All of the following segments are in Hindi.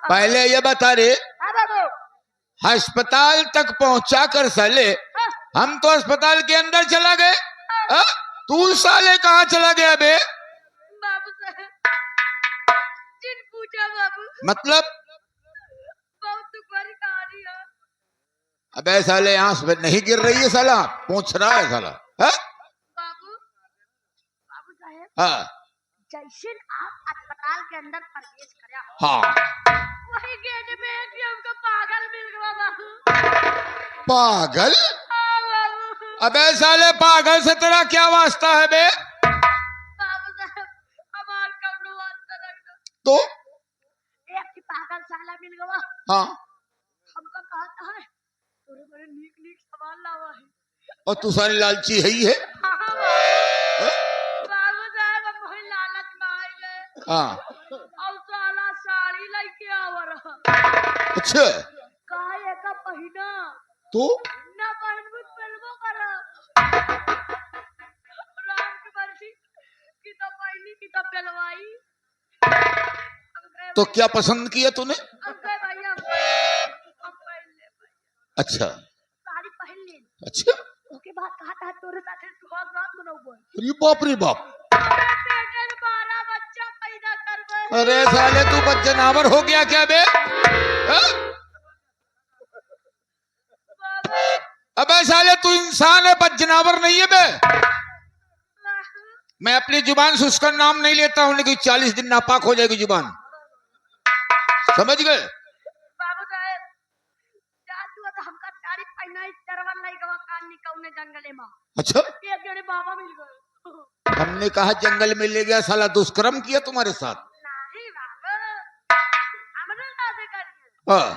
पहले ये बता रे, हाँ बाबू। अस्पताल तक पहुंचा कर साले हम तो अस्पताल के अंदर चला गए, तू साले कहाँ चला गया बे? बाबू साहब जिन पूछा बाबू, मतलब बहुत तुम्हारी कहानी है। अबे साले यहाँ से नहीं गिर रही है, साला पूछ रहा है साला। बाबू, बाबू साहब हाँ जैसे आप अस्पताल के अंदर प्रवेश करा, हाँ, वही गेट में एक हमको पागल मिल गया बाबू। पागल? हाँ बाबू। अबे साले पागल से तेरा क्या वास्ता है बे? बाबू साहब हमार कौनो वास्ता नहीं। तो एक पागल साला मिल गया, हाँ, हमको कहता है तोरे बड़े नीक नीक सामान लावा है। और तू सारी लालची है ही है। बाबू साहब हम वही लालच में आ गए। हाँ और साला साड़ी लेके आवा रहा। अच्छा, काहे का पहिना तो ना पहनबो पहनबो कर। राम की मर्जी की तो पहनी की तो पहनवाई। तो क्या पसंद किया तूने? अंकल भैया हम पहन ले भैया। अच्छा साड़ी पहन ले। अच्छा, ओके बाद कहा था तोरे साथे सुहाग रात मनाऊबो। अरे बाप रे बाप, पेट में 12 बच्चा पैदा करबे। अरे साले तू बदजनावर हो गया क्या बे? अबे साले तू इंसान है, बदजनावर नहीं है बे। मैं अपनी जुबान से उसका नाम नहीं लेता हूँ, लेकिन 40 दिन नापाक हो जाएगी जुबान, समझ गए? बाबू साहब जादू तो हमका साड़ी पहनाई चरवन लाई गवा कान निकौने जंगले में। अच्छा, एक जने बाबा मिल गए। हमने कहा जंगल में ले गया, साला दुष्कर्म किया तुम्हारे साथ? नहीं बाबा हमने शादी कर हाँ।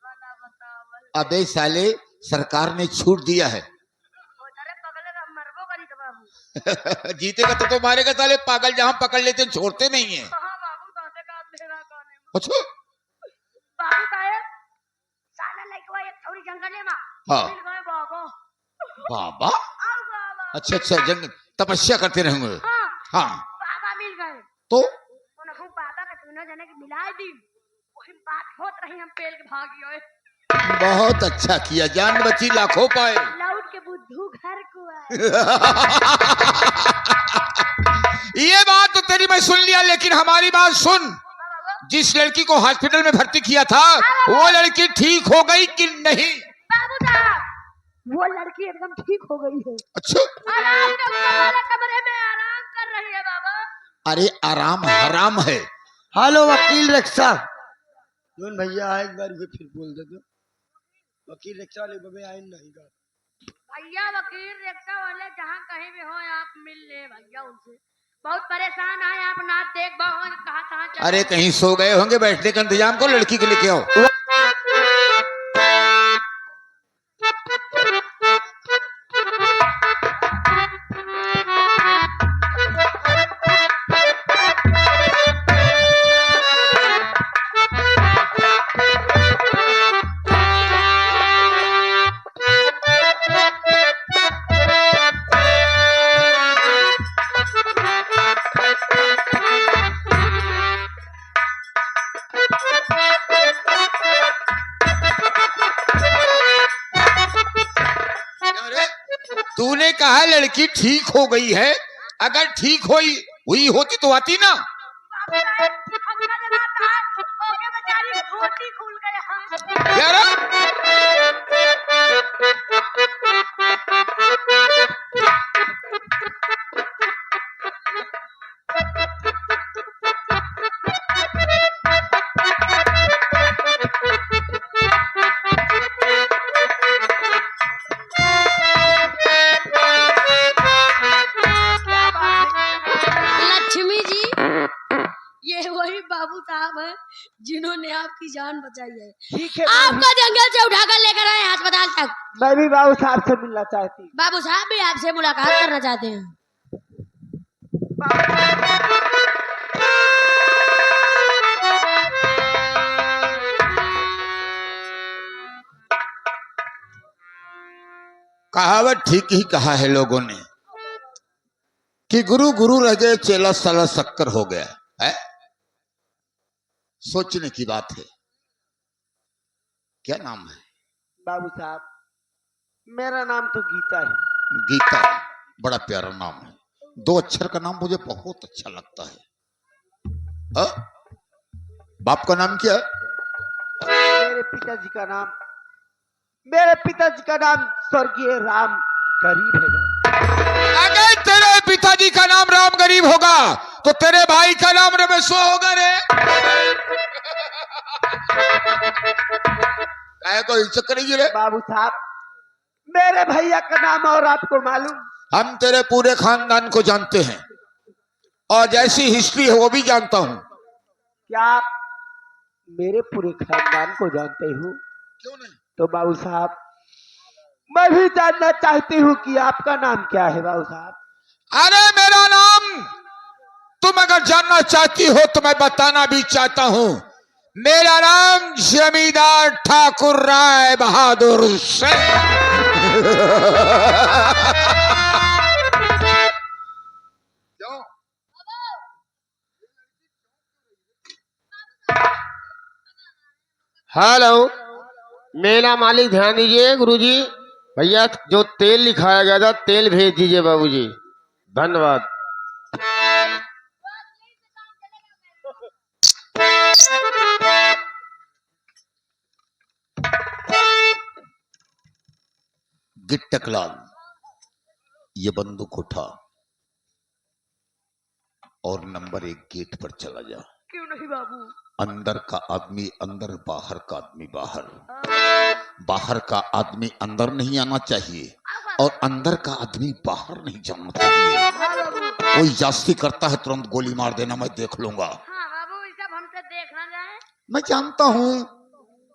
बना बताओ। अबे साले सरकार ने छूट दिया है। अरे पगले का मरबो करी तो बाबू। जीतेगा तो मारेगा साले, पागल जहाँ पकड़ लेते हैं छोड़ते नहीं है। हाँ बाबू दांते का मेरा गाने। अच्छा बाबू साहब साला लइकवा एक थोड़ी जंगले में हाँ। मिल गए बाबा। बाबा? आओ बाबा। अच्छा अच्छा, जंग तपस्या करते रहेंगे। हाँ हाँ बाबा मिल गए तो उन्होंने बाबा का दोनों जने के मिला दी। वही बात होत रही हम पेल के भागी होए। बहुत अच्छा किया, जान बची लाखों पाए। लौट के बुद्धू घर को आए। ये बात तो तेरी मैं सुन लिया, लेकिन हमारी बात सुन। जिस लड़की को हॉस्पिटल में भर्ती किया था वो लड़की ठीक हो गई कि नहीं? बाबू साहब वो लड़की एकदम ठीक हो गई है। अच्छा, आराम से कमरे में आराम कर रही है बाबा। अरे आराम हराम है। हेलो वकील रिक्शा जोन भैया आए, एक बार फिर बोल दे तो वकील रिक्शा वाले बबे आए नहीं का। भैया वकील रिक्शा वाले जहाँ कहीं भी हो आप मिल ले भैया उनसे। बहुत परेशान है आप ना देख पाओ कहाँ चले। अरे कहीं सो गए होंगे, बैठने का इंतजाम करो, लड़की के लेके आओ। तूने कहा लड़की ठीक हो गई है, अगर ठीक हुई होती तो आती ना। बाबू साहब हमका जनाब था ओके बेचारी धोती खुल गए हैं। यार लक्ष्मी जी ये वही बाबू साहब है जिन्होंने आपकी जान बचाई है। ठीक है, आपको जंगल से उठाकर लेकर आए अस्पताल तक। मैं भी बाबू साहब से मिलना चाहती हूँ। बाबू साहब भी आपसे मुलाकात करना चाहते हैं। कहावत ठीक ही कहा है लोगों ने कि गुरु गुरु रह गए, चेला साला शक्कर हो गया है। सोचने की बात है। क्या नाम है? बाबू साहब मेरा नाम तो गीता है। गीता, बड़ा प्यारा नाम है। 2 अक्षर का नाम मुझे बहुत अच्छा लगता है। बाप का नाम क्या है? मेरे पिताजी का नाम स्वर्गीय राम गरीब है। अगर तेरे पिताजी का नाम राम गरीब होगा तो तेरे भाई का नाम रमेशो होगा रे। काय को इज्जत करेगी रे? बाबू साहब मेरे भैया का नाम और आपको मालूम? हम तेरे पूरे खानदान को जानते हैं और जैसी हिस्ट्री है वो भी जानता हूँ। क्या आप मेरे पूरे खानदान को जानते हो? क्यों नहीं? तो बाबू साहब मैं भी जानना चाहती हूँ कि आपका नाम क्या है बाबू साहब? अरे मेरा नाम तुम अगर जानना चाहती हो तो मैं बताना भी चाहता हूँ। मेरा नाम जमींदार ठाकुर राय बहादुर सिंह। क्यों? हेलो, मेरा मालिक ध्यान दीजिए गुरुजी। भैया जो तेल लिखाया गया था तेल भेज दीजिए बाबूजी, धन्यवाद। गिट्टकलाल, ये बंदूक उठा और नंबर 1 गेट पर चला जा। क्यों नहीं बाबू? अंदर का आदमी अंदर, बाहर का आदमी बाहर। बाहर का आदमी अंदर नहीं आना चाहिए और अंदर का आदमी बाहर नहीं जाना चाहिए। हाँ बाबू। कोई जास्ती करता है तुरंत गोली मार देना, मैं देख लूंगा। हाँ बाबू, ये सब हमसे देख ना जाए। मैं जानता हूँ,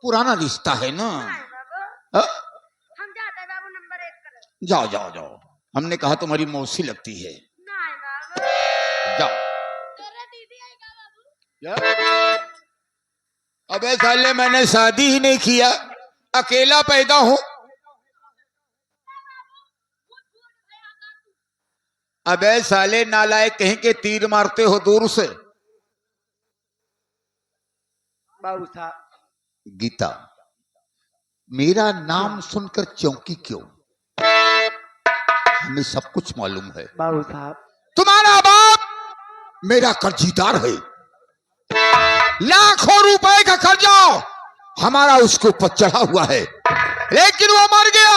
पुराना रिश्ता है ना। नहीं बाबू, हाँ? हम जाते हैं बाबू नंबर 1 पर। जाओ जाओ जाओ, हमने कहा तुम्हारी मौसी लगती है। नहीं बाबू। जाओ। तेरे दीदी आएगा बाबू। क्या? अबे साले मैंने शादी ही नहीं किया, अकेला पैदा हूं। अबे साले नालायक कहीं के तीर मारते हो दूर से। बाबू साहब गीता, मेरा नाम सुनकर चौंकी क्यों? हमें सब कुछ मालूम है। बाबू साहब तुम्हारा बाप मेरा कर्जीदार है। लाखों रुपए का कर्जा हमारा उसके ऊपर चढ़ा हुआ है, लेकिन वो मर गया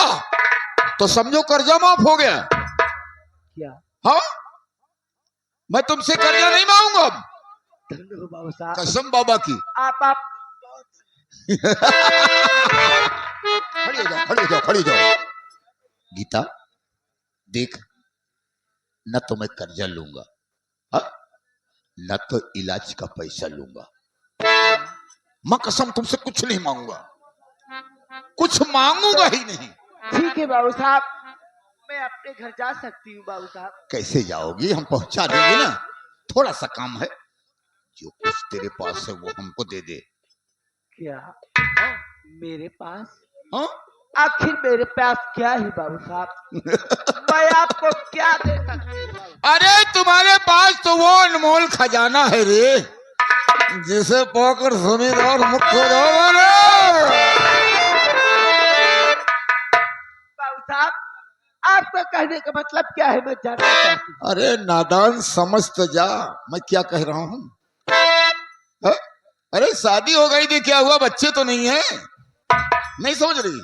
तो समझो कर्जा माफ हो गया। क्या? हाँ, मैं तुमसे कर्जा नहीं मांगूंगा। धन्य हो बाबू साहब, कसम बाबा की। आप खड़ी हो जाओ, खड़ी हो जाओ, खड़ी हो जाओ। गीता देख, न तो मैं कर्जा लूंगा, हाँ? न तो इलाज का पैसा लूंगा। मैं कसम तुमसे कुछ नहीं मांगूंगा, कुछ मांगूंगा ही नहीं। ठीक है बाबू साहब, मैं अपने घर जा सकती हूँ बाबू साहब। कैसे जाओगी? हम पहुंचा देंगे ना। थोड़ा सा काम है, जो कुछ तेरे पास है वो हमको दे दे। क्या? मेरे पास? हाँ? आखिर मेरे पास क्या है बाबू साहब? मैं आपको क्या दे सकती हूँ? अरे तुम्हारे पास तो वो अनमोल खजाना है रे, जिसे पाकर जमींदार मुक्त हो जाओगे। बाबू साहब आपका कहने का मतलब क्या है, मैं जानना चाहती हूँ। अरे नादान, समझ तो जा मैं क्या कह रहा हूँ। हाँ? अरे शादी हो गई थी, क्या हुआ? बच्चे तो नहीं है? नहीं समझ रही?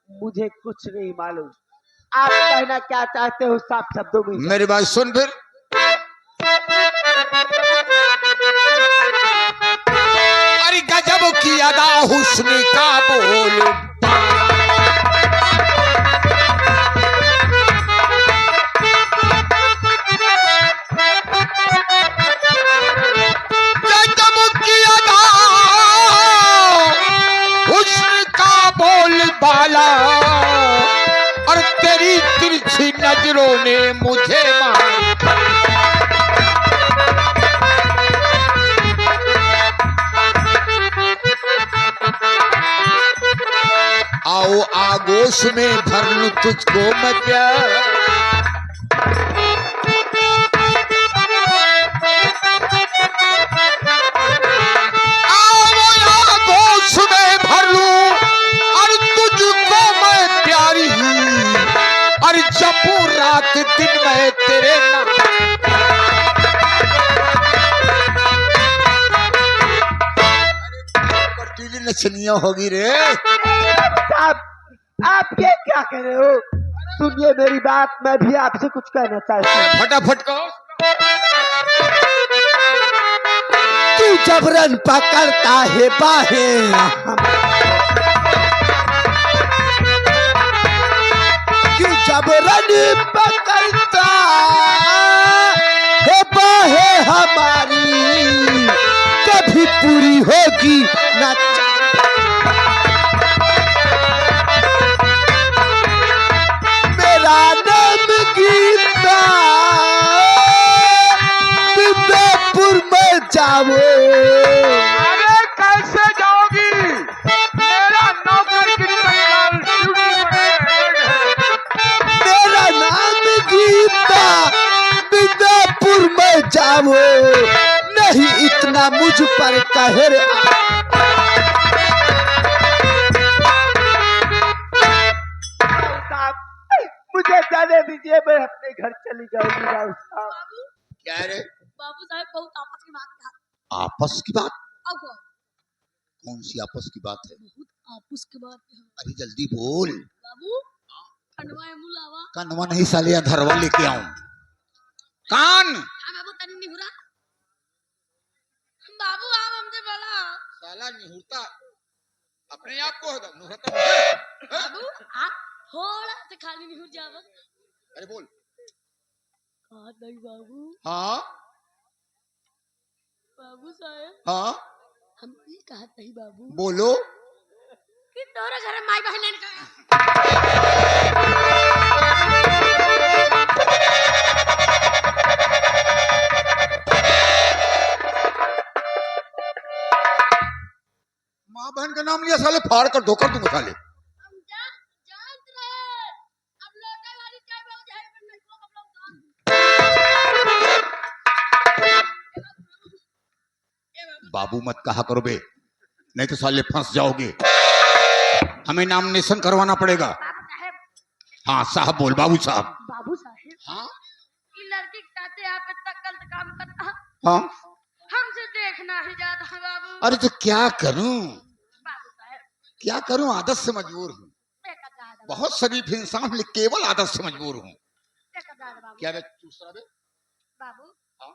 मुझे कुछ नहीं मालूम, आप कहना क्या चाहते हो साफ शब्दों में? मेरी बात सुन फिर। अरे गजब की अदा हुस्न का बोल, गजब की अदा हुस्न का बोल बाला, और तेरी तिरछी नजरों ने मुझे मारा। आओ आगोश में भर लूं तुझको मैं प्यार। कटीली नचनिया होगी रे। आप ये क्या कह रहे हो? सुनिए मेरी बात, मैं भी आपसे कुछ कहना चाहती हूँ। फटाफट कहो। तू जबरन पकड़ता है बाहें, क्यों जबरन पकड़ता है बाहें हमारी, कभी पूरी होगी ना। मेरा नाम गीता, विद्यापुर में जाओ। अरे कैसे जाओगी? मेरा नौकर मेरा नाम गीता, विद्यापुर में जाओ। नहीं इतना मुझ पर कहर मुझे जाने दीजिए, मैं अपने घर चली जाऊंगी। राव साहब बाबू क्या रे? बाबू साहब बहुत आपस की बात है। आपस की बात? अब कहो, कौन सी आपस की बात है? बहुत आपस की बात है अरे जल्दी बोल। बाबू। खंडवा मुलावा कानवा नहीं साले, अधरवा लेके आऊं। कान हाँ बाबू तनी नहीं हुरा। बाबू आप हमसे बोला साला निहुरता अपने आप को होता निहुरता। बाबू आप थोड़ा से खाली नहीं हो जावा। अरे बोल। कहा नहीं बाबू। हाँ बाबू साहब हाँ हम ये कहा नहीं बाबू बोलो। कि तोरे घर में माई बहन का माँ बहन का नाम लिया साले, फाड़ कर धोकर दूंगा साले। हम जानते रहे। अब लोटे वाली चाय पे जाए पर नहीं को कपड़ा उतार। बाबू मत कहा करो बे, नहीं तो साले फंस जाओगे। हमें नॉमिनेशन करवाना पड़ेगा। बाबू साहब हाँ साहब बोल। बाबू साहब। बाबू साहब हाँ ये लड़की के साथ आप इतना गलत काम करता हाँ। हमसे देखना ही जाता है बाबू। अरे तो क्या करूं, बाबू साहब क्या करूं, आदत से मजबूर हूँ। एक हजार बहुत शरीफ इंसान हूं, लेकिन केवल आदत से मजबूर हूँ। एक हजार बाबू। क्या बे दूसरा बे? बाबू हाँ?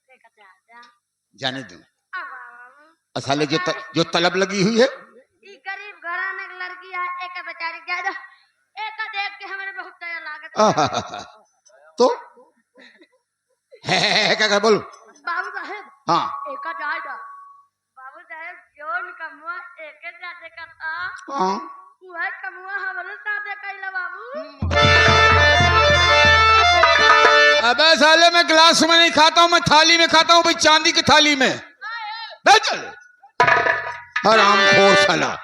एक हजार जाने दूं। अब बाबू साले जो तलब लगी हुई है। ये गरीब घराने की लड़की है, एक बेचारी क्या दो एक देख के हमारे बहुत दया लागत। तो है क्या बोल। बाबू साहब हाँ एक जाएगा। बाबू साहब जोन कमुआ एक जाते करता हाँ। वह कमुआ हमारे साथे कैला बाबू। अबे साले मैं गिलास में नहीं खाता हूँ, मैं थाली में खाता हूँ भाई, चांदी की थाली में। चल हराम खोर साला।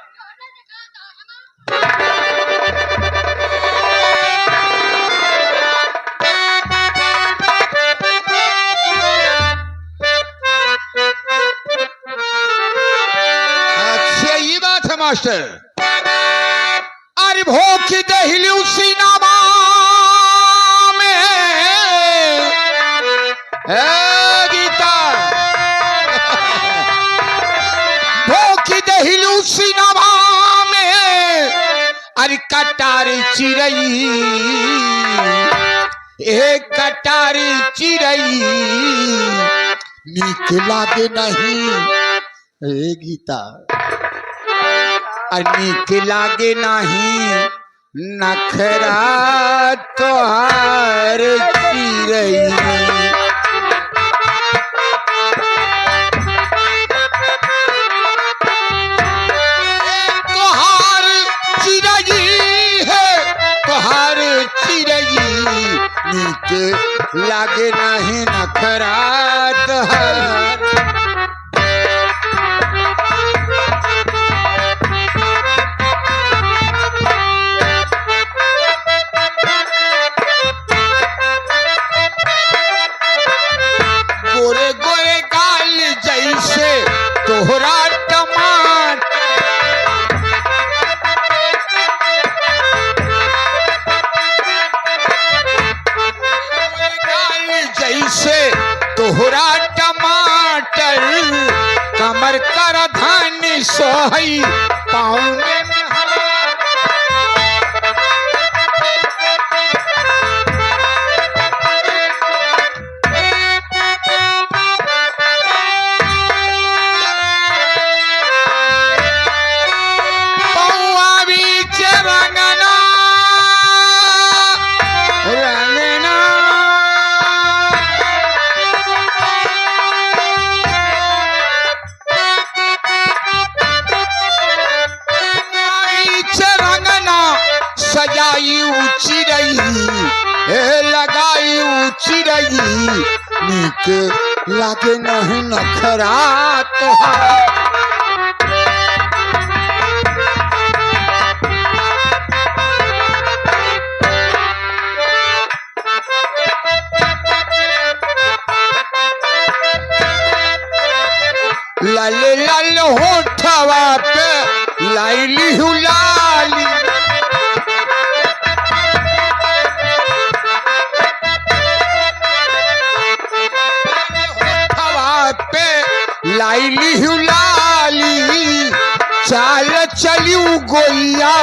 अच्छा ये बात है मास्टर। अरे भोग की दहली उसी नामा में गीता भोग की दहली उसी नामा में। अरे कटारी चिरई एक कटारी चिरई नीक लागे नहीं ए गीता। नीक लागे नहीं नखरा तोहार चिरई। तोहार चिरई है तोहार चिरई नीक लागे नहीं नखरा तोहार। गोरे गोरे गाल जैसे तोहरा टमाटर। गाल जैसे तोहरा टमाटर सोहई पाँव में पौआ बीच रंगना रंगना बीच रंगना सजाई ऊंची रही लगाई ऊंची रही नीक लागे नहीं नखरा तोहार लाल लाल होठवा पे लाइली हुलाली होठवा पे लाइली हुलाली चाल चलियो गोलिया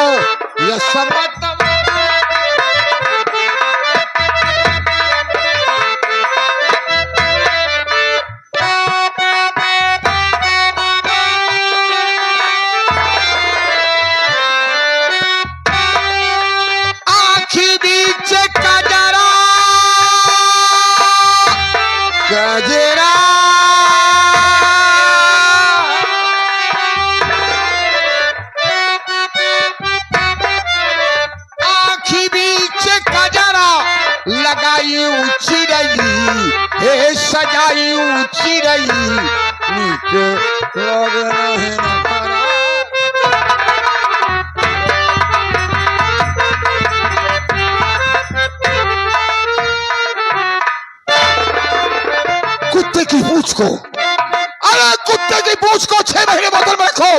यसमत गजरा आँखी बीच गजरा लगाई ऊंची रही हे सजाई ऊंची रही नीक लगना है नखरा कुत्ते की पूंछ को अरे कुत्ते की पूंछ को 6 महीने बोतल में रखो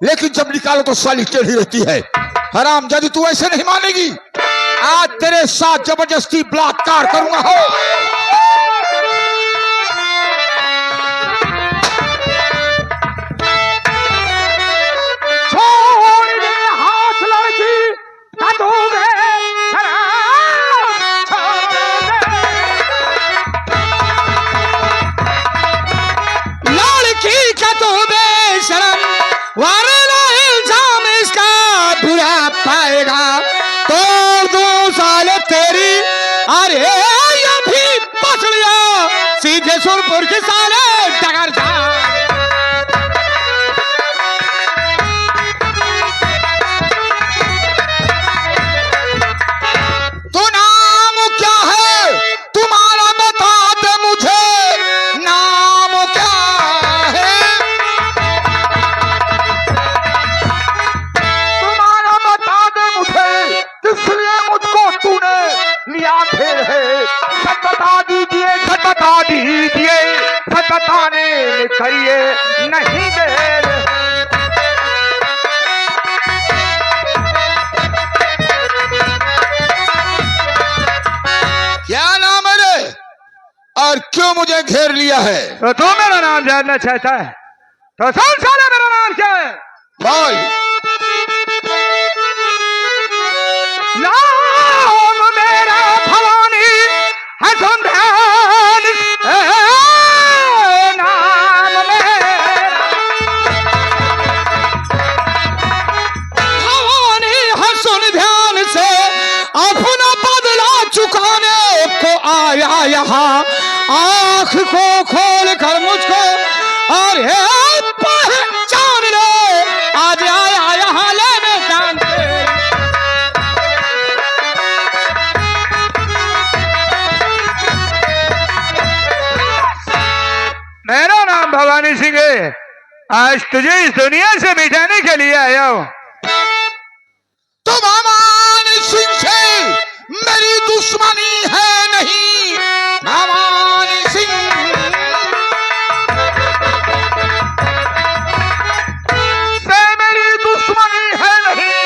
लेकिन जब निकालो तो साली टेढ़ी रहती है। हराम यदि तू ऐसे नहीं मानेगी आज तेरे साथ जबरदस्ती बलात्कार करूंगा हो। छोड़ दे हाथ लड़की कदों में लड़की का तो बेशरम वरना इल्जाम इसका बुरा पाएगा तो 2 साल तेरी अरे ये भी पसलिया सीधे सुरपुर के साले डगर जा तो नाम क्या है तुम्हारा बता दे मुझे नाम क्या है तुम्हारा बता दे मुझे किसलिए मुझको तूने लिया फिर है सच बता दीजिए सच बता दीजिए सच बताने में करिए नहीं देर क्या नाम है रे और क्यों मुझे घेर लिया है तो तू मेरा नाम जानना चाहता है तो सुन साले मेरा नाम क्या है बोल नाम मेरा भवानी है सुन ध्यान नाम मेरा भवानी है सुन ध्यान से अपना बदला चुकाने को आया यहाँ आँख को खोल कर मुझको और पहचान ले आज आया यहाँ लेने जान मेरा नाम भवानी सिंह है आज तुझे इस दुनिया से मिटाने के लिए आया हूँ तुम भवानी सिंह से मेरी दुश्मनी है नहीं भवानी सिंह से मेरी दुश्मनी है नहीं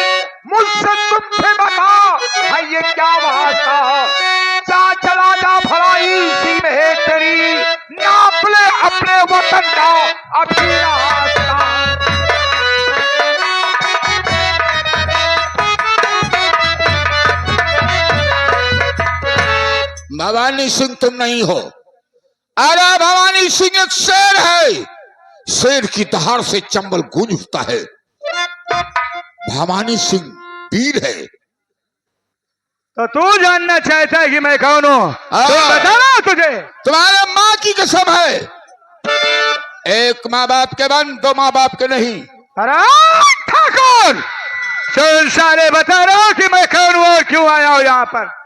मुझसे तुमसे बता है ये क्या वास्ता जा चला जा भलाई इसी में है तेरी नाप ले अपने वतन का अभी रास्ता भवानी सिंह तुम नहीं हो। अरे भवानी सिंह एक शेर है, शेर की दहाड़ से चंबल गूंज उठता है। भवानी सिंह वीर है। तो तू जानना चाहता है कि मैं कौन हूँ? तो बताना तुझे। तुम्हारे माँ की कसम है, एक माँ बाप के बन, दो माँ बाप के नहीं। अरे ठाकुर, सुन साले, बता रहा हूँ कि मैं कौन हूँ और क्यों आया हूँ यहाँ पर।